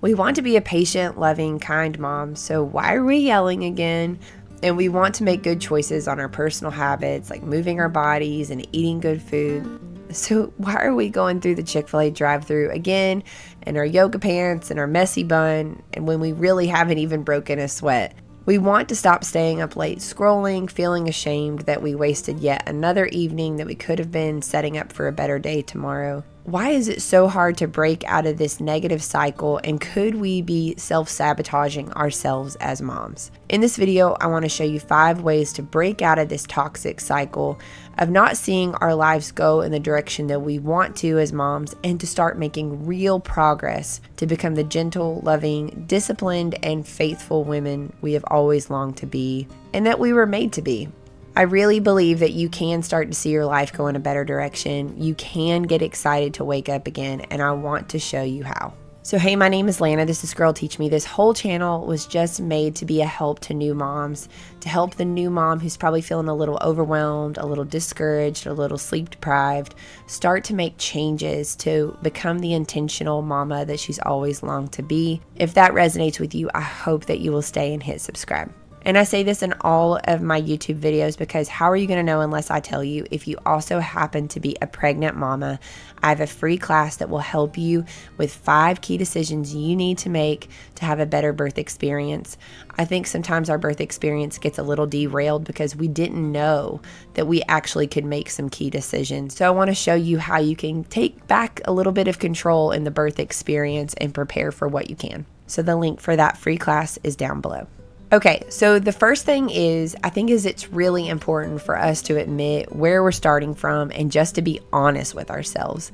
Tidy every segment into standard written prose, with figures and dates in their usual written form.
We want to be a patient, loving, kind mom, so why are we yelling again? And we want to make good choices on our personal habits, like moving our bodies and eating good food. So why are we going through the Chick-fil-A drive-thru again in our yoga pants and our messy bun, and when we really haven't even broken a sweat? We want to stop staying up late scrolling, feeling ashamed that we wasted yet another evening that we could have been setting up for a better day tomorrow. Why is it so hard to break out of this negative cycle, and could we be self-sabotaging ourselves as moms? In this video, I want to show you 5 ways to break out of this toxic cycle of not seeing our lives go in the direction that we want to as moms, and to start making real progress to become the gentle, loving, disciplined, and faithful women we have always longed to be and that we were made to be. I really believe that you can start to see your life go in a better direction. You can get excited to wake up again, and I want to show you how. So hey, my name is Lana. This is Girl Teach Me. This whole channel was just made to be a help to new moms, to help the new mom who's probably feeling a little overwhelmed, a little discouraged, a little sleep deprived, start to make changes to become the intentional mama that she's always longed to be. If that resonates with you, I hope that you will stay and hit subscribe. And I say this in all of my YouTube videos because how are you going to know unless I tell you? If you also happen to be a pregnant mama, I have a free class that will help you with 5 key decisions you need to make to have a better birth experience. I think sometimes our birth experience gets a little derailed because we didn't know that we actually could make some key decisions. So I want to show you how you can take back a little bit of control in the birth experience and prepare for what you can. So the link for that free class is down below. Okay, so the first thing I think it's really important for us to admit where we're starting from and just to be honest with ourselves.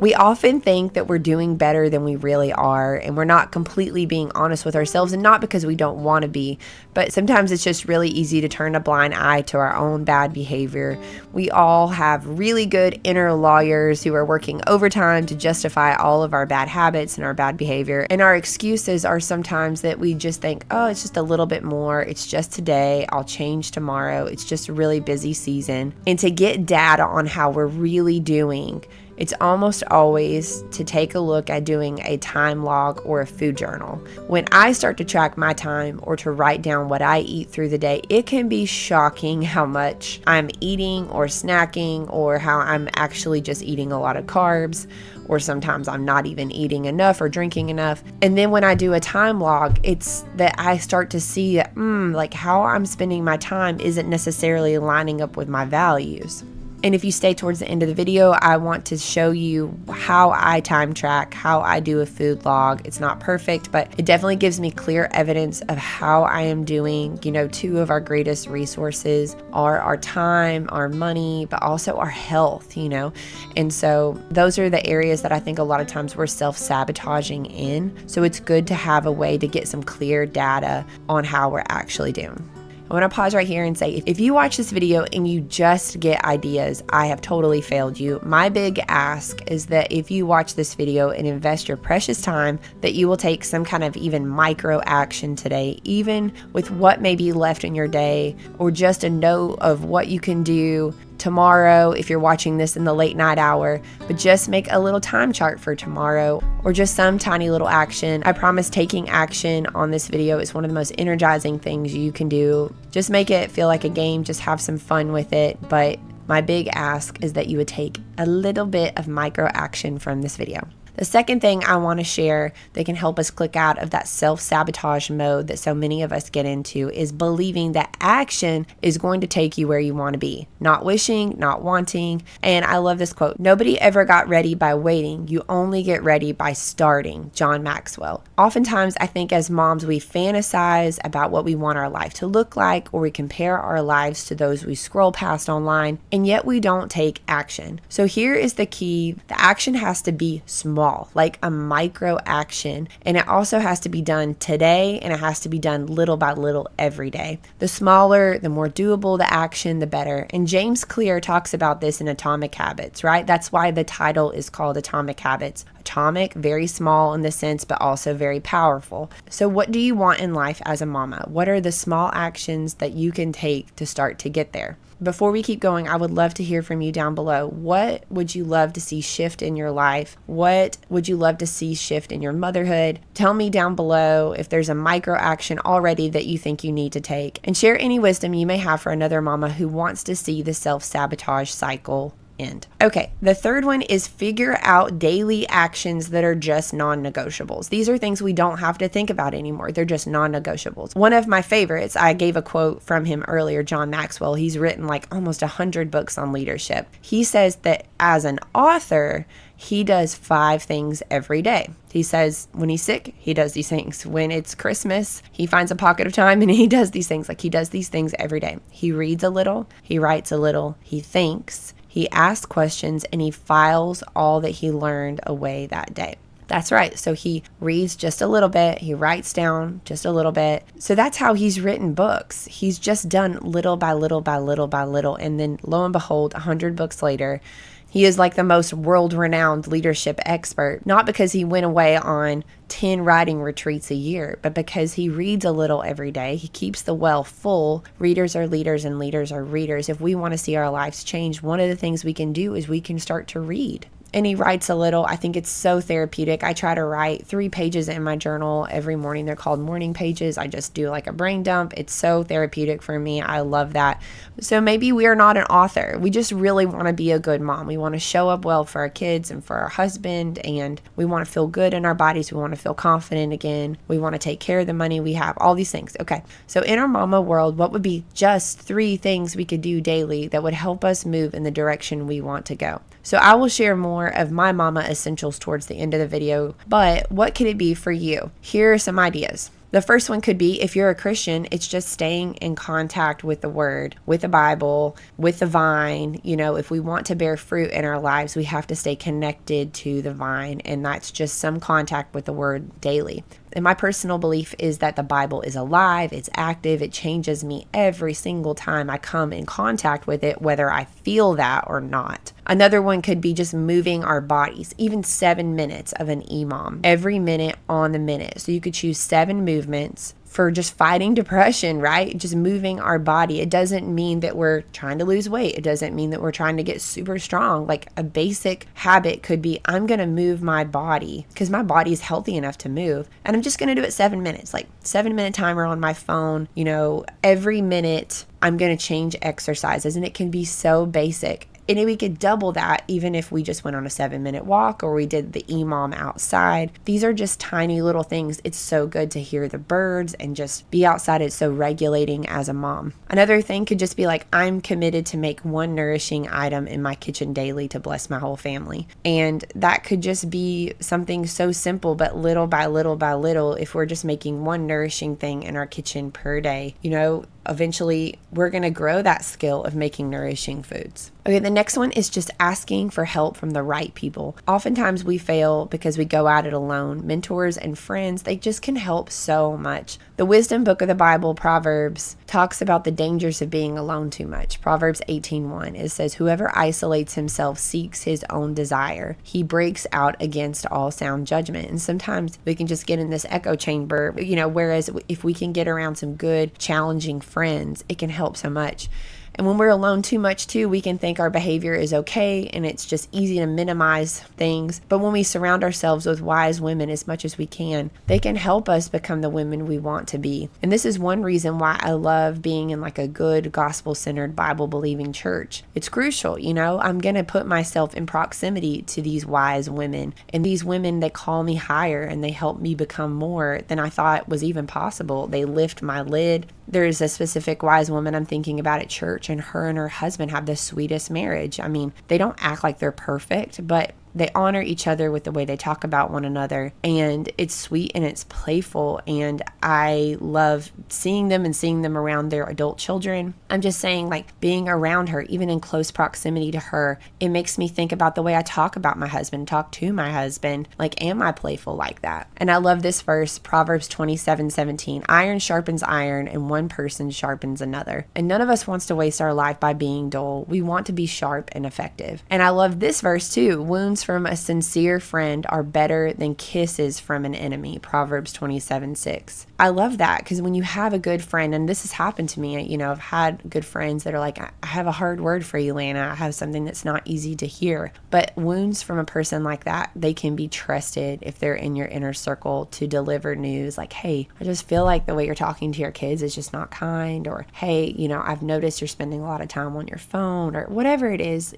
We often think that we're doing better than we really are, and we're not completely being honest with ourselves, and not because we don't want to be, but sometimes it's just really easy to turn a blind eye to our own bad behavior. We all have really good inner lawyers who are working overtime to justify all of our bad habits and our bad behavior, and our excuses are sometimes that we just think, oh, it's just a little bit more, it's just today, I'll change tomorrow, it's just a really busy season. And to get data on how we're really doing, it's almost always to take a look at doing a time log or a food journal. When I start to track my time or to write down what I eat through the day, it can be shocking how much I'm eating or snacking, or how I'm actually just eating a lot of carbs, or sometimes I'm not even eating enough or drinking enough. And then when I do a time log, it's that I start to see that like how I'm spending my time isn't necessarily lining up with my values. And if you stay towards the end of the video, I want to show you how I time track, how I do a food log. It's not perfect, but it definitely gives me clear evidence of how I am doing. 2 of our greatest resources are our time, our money, but also our health, And so those are the areas that I think a lot of times we're self-sabotaging in. So it's good to have a way to get some clear data on how we're actually doing. I want to pause right here and say, if you watch this video and you just get ideas, I have totally failed you. My big ask is that if you watch this video and invest your precious time, that you will take some kind of even micro action today, even with what may be left in your day, or just a note of what you can do tomorrow if you're watching this in the late night hour, but just make a little time chart for tomorrow, or just some tiny little action. I promise taking action on this video is one of the most energizing things you can do. Just make it feel like a game, just have some fun with it. But my big ask is that you would take a little bit of micro action from this video. The second thing I want to share that can help us click out of that self-sabotage mode that so many of us get into is believing that action is going to take you where you want to be. Not wishing, not wanting. And I love this quote: "Nobody ever got ready by waiting. You only get ready by starting." John Maxwell. Oftentimes, I think as moms, we fantasize about what we want our life to look like, or we compare our lives to those we scroll past online, and yet we don't take action. So here is the key. The action has to be small, like a micro action, and it also has to be done today, and it has to be done little by little every day. The smaller, the more doable the action, the better. And James Clear talks about this in Atomic Habits, right? That's why the title is called Atomic Habits. Atomic, very small in the sense, but also very powerful. So what do you want in life as a mama? What are the small actions that you can take to start to get there? before we keep going, I would love to hear from you down below. What would you love to see shift in your life? What would you love to see shift in your motherhood? Tell me down below if there's a micro action already that you think you need to take, and share any wisdom you may have for another mama who wants to see the self-sabotage cycle end. Okay, the third one is figure out daily actions that are just non-negotiables. These are things we don't have to think about anymore. They're just non-negotiables. One of my favorites, I gave a quote from him earlier, John Maxwell. He's written like almost 100 books on leadership. He says that as an author, he does 5 things every day. He says when he's sick, he does these things. When it's Christmas, he finds a pocket of time and he does these things. Like he does these things every day. He reads a little, he writes a little, he thinks, he asks questions, and he files all that he learned away that day. That's right. So he reads just a little bit. He writes down just a little bit. So that's how he's written books. He's just done little by little by little by little. And then lo and behold, 100 books later, he is like the most world-renowned leadership expert, not because he went away on 10 writing retreats a year, but because he reads a little every day. He keeps the well full. Readers are leaders and leaders are readers. If we want to see our lives change, one of the things we can do is we can start to read. And he writes a little. I think it's so therapeutic. I try to write 3 pages in my journal every morning. They're called morning pages. I just do like a brain dump. It's so therapeutic for me. I love that. So maybe we are not an author. We just really want to be a good mom. We want to show up well for our kids and for our husband, and we want to feel good in our bodies. We want to feel confident again. We want to take care of the money we have, all these things. Okay. So in our mama world, what would be just 3 things we could do daily that would help us move in the direction we want to go? So I will share more of my mama essentials towards the end of the video, but what could it be for you? Here are some ideas. The first one could be, if you're a Christian, it's just staying in contact with the Word, with the Bible, with the vine. You know, if we want to bear fruit in our lives, we have to stay connected to the vine, and that's just some contact with the Word daily. And my personal belief is that the Bible is alive, it's active, it changes me every single time I come in contact with it, whether I feel that or not. Another one could be just moving our bodies, even 7 minutes of an EMOM, every minute on the minute. So you could choose 7 movements for just fighting depression, right? Just moving our body. It doesn't mean that we're trying to lose weight. It doesn't mean that we're trying to get super strong. Like a basic habit could be, I'm going to move my body because my body is healthy enough to move. And I'm just going to do it 7 minutes, like 7-minute timer on my phone. You know, every minute I'm going to change exercises, and it can be so basic. And we could double that even if we just went on a 7-minute walk or we did the EMOM outside. These are just tiny little things. It's so good to hear the birds and just be outside. It's so regulating as a mom. Another thing could just be like, I'm committed to make one nourishing item in my kitchen daily to bless my whole family. And that could just be something so simple, but little by little by little, if we're just making one nourishing thing in our kitchen per day, you know, eventually we're going to grow that skill of making nourishing foods. Okay, the next one is just asking for help from the right people. Oftentimes we fail because we go at it alone. Mentors and friends, they just can help so much. The wisdom book of the Bible, Proverbs, talks about the dangers of being alone too much. Proverbs 18:1, it says, whoever isolates himself seeks his own desire. He breaks out against all sound judgment. And sometimes we can just get in this echo chamber, you know, whereas if we can get around some good, challenging friends, it can help so much. And when we're alone too much too, we can think our behavior is okay and it's just easy to minimize things. But when we surround ourselves with wise women as much as we can, they can help us become the women we want to be. And this is one reason why I love being in like a good gospel-centered Bible-believing church. It's crucial, you know, I'm going to put myself in proximity to these wise women. And these women, they call me higher and they help me become more than I thought was even possible. They lift my lid. There's a specific wise woman I'm thinking about at church, and her husband have the sweetest marriage. I mean, they don't act like they're perfect, but they honor each other with the way they talk about one another, and it's sweet and it's playful, and I love seeing them and seeing them around their adult children. I'm just saying, like, being around her, even in close proximity to her, it makes me think about the way I talk about my husband, talk to my husband. Like, am I playful like that? And I love this verse, Proverbs 27:17. Iron sharpens iron, and one person sharpens another. And none of us wants to waste our life by being dull. We want to be sharp and effective. And I love this verse too. Wounds wounds from a sincere friend are better than kisses from an enemy. Proverbs 27:6. I love that because when you have a good friend, and this has happened to me, I've had good friends that are like, I have a hard word for you, Lana. I have something that's not easy to hear. But wounds from a person like that, they can be trusted if they're in your inner circle to deliver news like, hey, I just feel like the way you're talking to your kids is just not kind, or hey, I've noticed you're spending a lot of time on your phone, or whatever it is.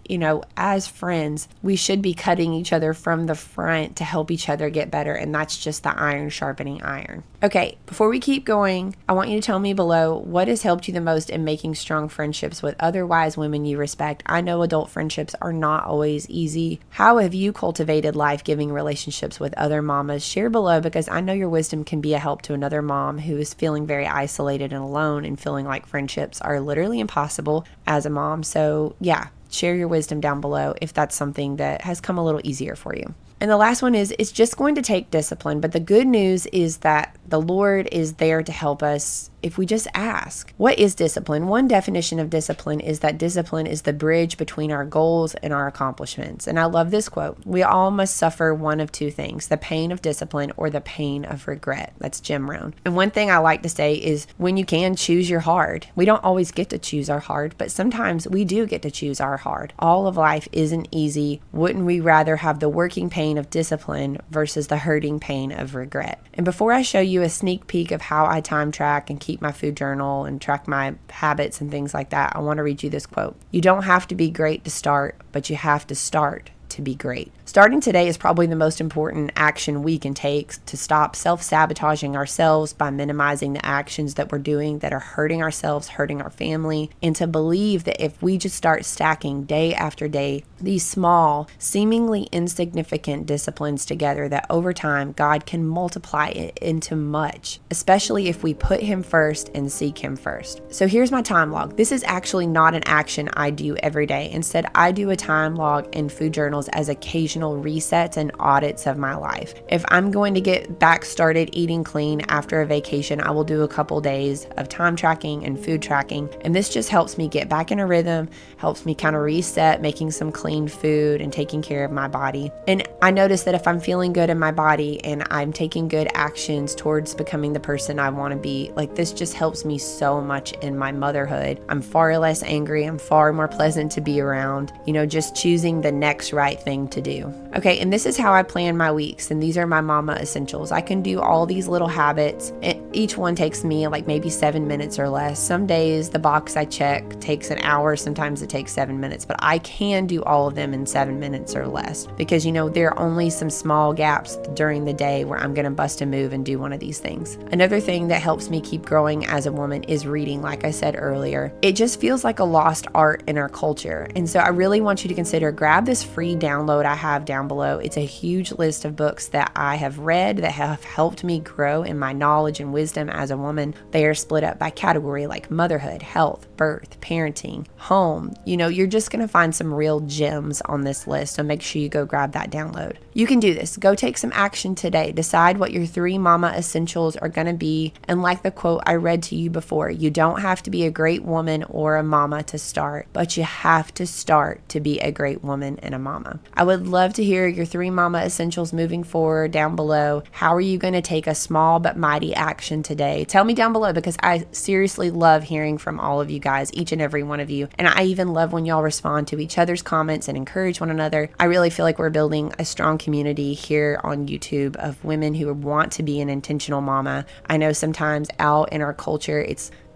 As friends, we should be cutting each other from the front to help each other get better, and that's just the iron sharpening iron. Okay, before we keep going, I want you to tell me below what has helped you the most in making strong friendships with otherwise women you respect. I know adult friendships are not always easy. How have you cultivated life-giving relationships with other mamas? Share below, because I know your wisdom can be a help to another mom who is feeling very isolated and alone and feeling like friendships are literally impossible as a mom. So yeah, share your wisdom down below if that's something that has come a little easier for you. And the last one is, it's just going to take discipline. But the good news is that the Lord is there to help us if we just ask. What is discipline? One definition of discipline is that discipline is the bridge between our goals and our accomplishments. And I love this quote. We all must suffer one of two things, the pain of discipline or the pain of regret. That's Jim Rohn. And one thing I like to say is, when you can, choose your hard. We don't always get to choose our hard, but sometimes we do get to choose our hard. All of life isn't easy. Wouldn't we rather have the working pain of discipline versus the hurting pain of regret? And before I show you a sneak peek of how I time track and keep my food journal and track my habits and things like that, I want to read you this quote. You don't have to be great to start, but you have to start to be great. Starting today is probably the most important action we can take to stop self-sabotaging ourselves by minimizing the actions that we're doing that are hurting ourselves, hurting our family, and to believe that if we just start stacking day after day these small, seemingly insignificant disciplines together, that over time God can multiply it into much, especially if we put Him first and seek Him first. So here's my time log. This is actually not an action I do every day. Instead, I do a time log in food journals as occasional resets and audits of my life. If I'm going to get back started eating clean after a vacation, I will do a couple days of time tracking and food tracking. And this just helps me get back in a rhythm, helps me kind of reset, making some clean food and taking care of my body. And I notice that if I'm feeling good in my body and I'm taking good actions towards becoming the person I want to be, like, this just helps me so much in my motherhood. I'm far less angry. I'm far more pleasant to be around, just choosing the next right thing to do. Okay, and this is how I plan my weeks, and these are my mama essentials. I can do all these little habits, and each one takes me like maybe 7 minutes or less. Some days the box I check takes an hour, sometimes it takes 7 minutes, but I can do all of them in 7 minutes or less because there are only some small gaps during the day where I'm gonna bust a move and do one of these things. Another thing that helps me keep growing as a woman is reading. Like I said earlier, it just feels like a lost art in our culture, and so I really want you to consider grab this free download I have down below. It's a huge list of books that I have read that have helped me grow in my knowledge and wisdom as a woman. They are split up by category like motherhood, health, birth, parenting, home. You're just going to find some real gems on this list, so make sure you go grab that download. You can do this. Go take some action today. Decide what your 3 mama essentials are going to be. And like the quote I read to you before, you don't have to be a great woman or a mama to start, but you have to start to be a great woman and a mama. I would love to hear your 3 mama essentials moving forward down below. How are you going to take a small but mighty action today? Tell me down below, because I seriously love hearing from all of you guys, each and every one of you. And I even love when y'all respond to each other's comments and encourage one another. I really feel like we're building a strong community here on YouTube of women who want to be an intentional mama. I know sometimes out in our culture,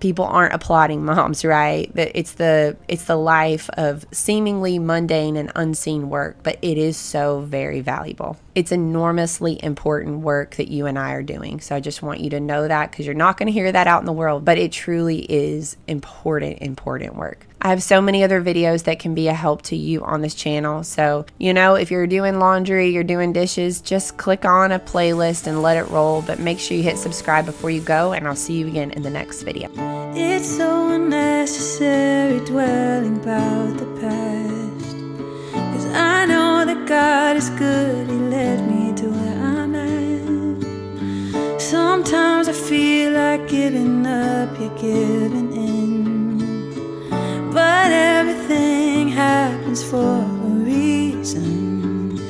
people aren't applauding moms, right? That it's the life of seemingly mundane and unseen work, but it is so very valuable. It's enormously important work that you and I are doing. So I just want you to know that, because you're not going to hear that out in the world, but it truly is important work. I have so many other videos that can be a help to you on this channel. So, if you're doing laundry, you're doing dishes, just click on a playlist and let it roll. But make sure you hit subscribe before you go, and I'll see you again in the next video. It's so unnecessary dwelling about the past, 'cause I know that God is good. He led me to where I'm at. Sometimes I feel like giving up, you're giving in, but everything happens for a reason.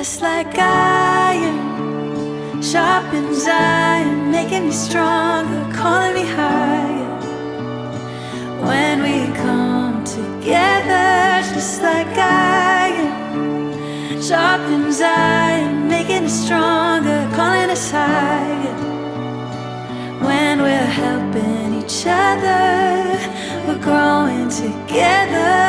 just like iron, sharpens iron, making me stronger, calling me higher. When we come together, just like iron, sharpens iron, making us stronger, calling us higher. When we're helping each other, we're growing together.